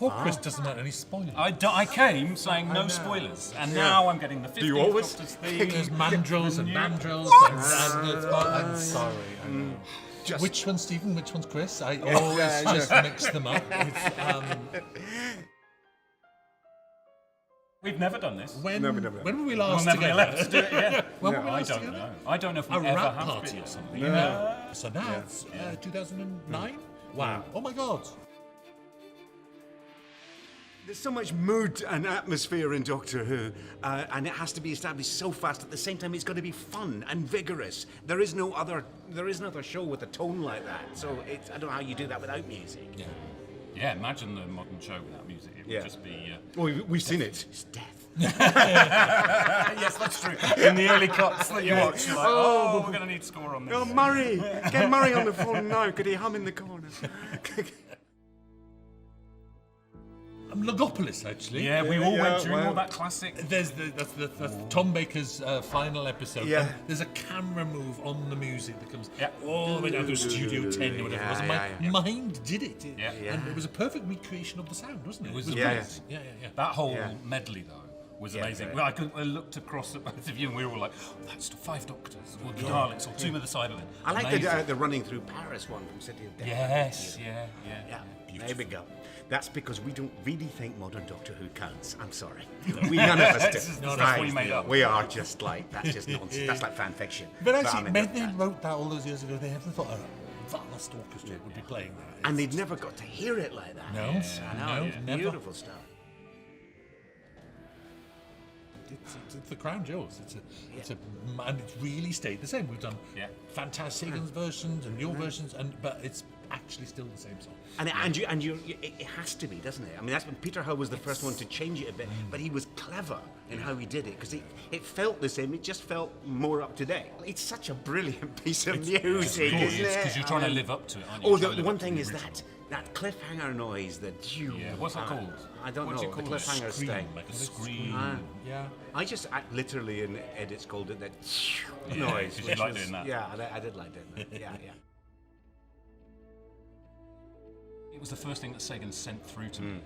Poor Chris doesn't want any spoilers. I came saying no spoilers, and now I'm getting the 50th Doctor's theme. There's mandrills and mandrills. I'm sorry. I know. Which one's Stephen? Which one's Chris? I always just mix them up. We've never done this. When were we last We'll never be together? allowed to do it, yeah. When were we I last don't together? know. I don't know if we A ever rap have party been. or something. So now it's 2009? Wow. Oh my God. There's so much mood and atmosphere in Doctor Who, and it has to be established so fast. At the same time, it's got to be fun and vigorous. There is no other show with a tone like that. So I don't know how you do that without music. Yeah, imagine the modern show without music. It would just be... Well, we've seen it. It's death. Yes, that's true. In the early cuts that you watch, you're like, we're going to need score on this. Oh, Murray! Get Murray on the phone now. Could he hum in the corner? Logopolis, actually. Yeah, we all went through all that classic. That's Tom Baker's final episode. Yeah. And there's a camera move on the music that comes all the way down to Studio 10 or whatever it was. And my mind did it. Yeah. And it was a perfect recreation of the sound, wasn't it? It was brilliant. Yeah. That whole medley, though, was amazing. Well, I looked across at both of you and we were all like, that's the 5 Doctors, or the Daleks, or Tomb of the Cybermen. I like the running through Paris one from City of Death. Yes, yeah. There we go. That's because we don't really think modern Doctor Who counts. I'm sorry. None of us do. That's what you made up. We are just like, that's just nonsense. That's like fan fiction. But actually, when they wrote that all those years ago, they never thought a vast orchestra would be playing that. And they'd never got to hear it like that. No, never. Beautiful stuff. It's the crown jewels. And it's really stayed the same. We've done fantastic versions and your versions, but it's actually still the same song. And it has to be, doesn't it? I mean, that's when Peter Hull was the first one to change it a bit, but he was clever in how he did it because it felt the same. It just felt more up to date. It's such a brilliant piece of music, isn't it? Because you're trying to live up to it, aren't you? Oh, the one thing is that cliffhanger noise, what's that called? I don't know. The cliffhanger Scream, thing. like a Scream. I just literally in edits called it that noise. Because you like doing that. Yeah, I did like doing that. Yeah. It was the first thing that Sagan sent through to me.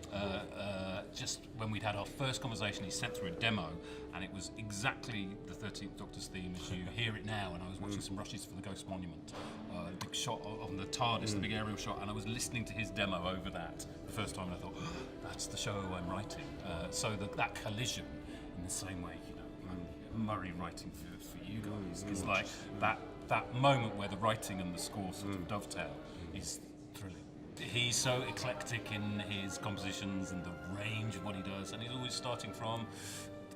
Just when we'd had our first conversation, he sent through a demo, and it was exactly the 13th Doctor's theme as you hear it now. And I was watching some rushes for the Ghost Monument, a big shot on the TARDIS, the big aerial shot, and I was listening to his demo over that the first time, and I thought, that's the show I'm writing. So that collision, in the same way, Murray writing for you guys, is like that moment where the writing and the score sort of dovetail is thrilling. He's so eclectic in his compositions and the range of what he does, and he's always starting from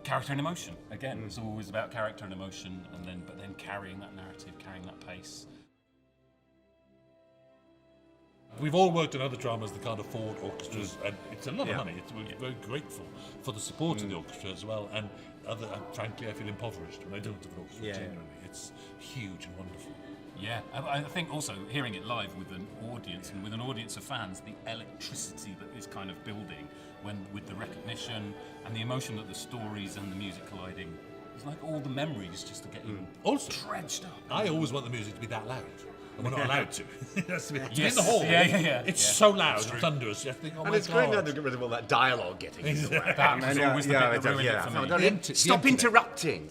character and emotion. Again, it's always about character and emotion, but then carrying that narrative, carrying that pace. We've all worked in other dramas that can't afford orchestras, and it's a lot of money. We're very grateful for the support of the orchestra as well, and frankly, I feel impoverished when I don't have an orchestra generally. It's huge and wonderful. Yeah, I think also hearing it live with an audience and with an audience of fans, the electricity that is kind of building with the recognition and the emotion that the stories and the music colliding, it's like all the memories just are getting dredged up. I always want the music to be that loud. And we're not allowed to. It has to be Yes. in the hall. Yeah. It's so loud and thunderous. You think, And it's great now to get rid of all that dialogue getting in the way. That was always the bit that ruined it for me. Stop interrupting.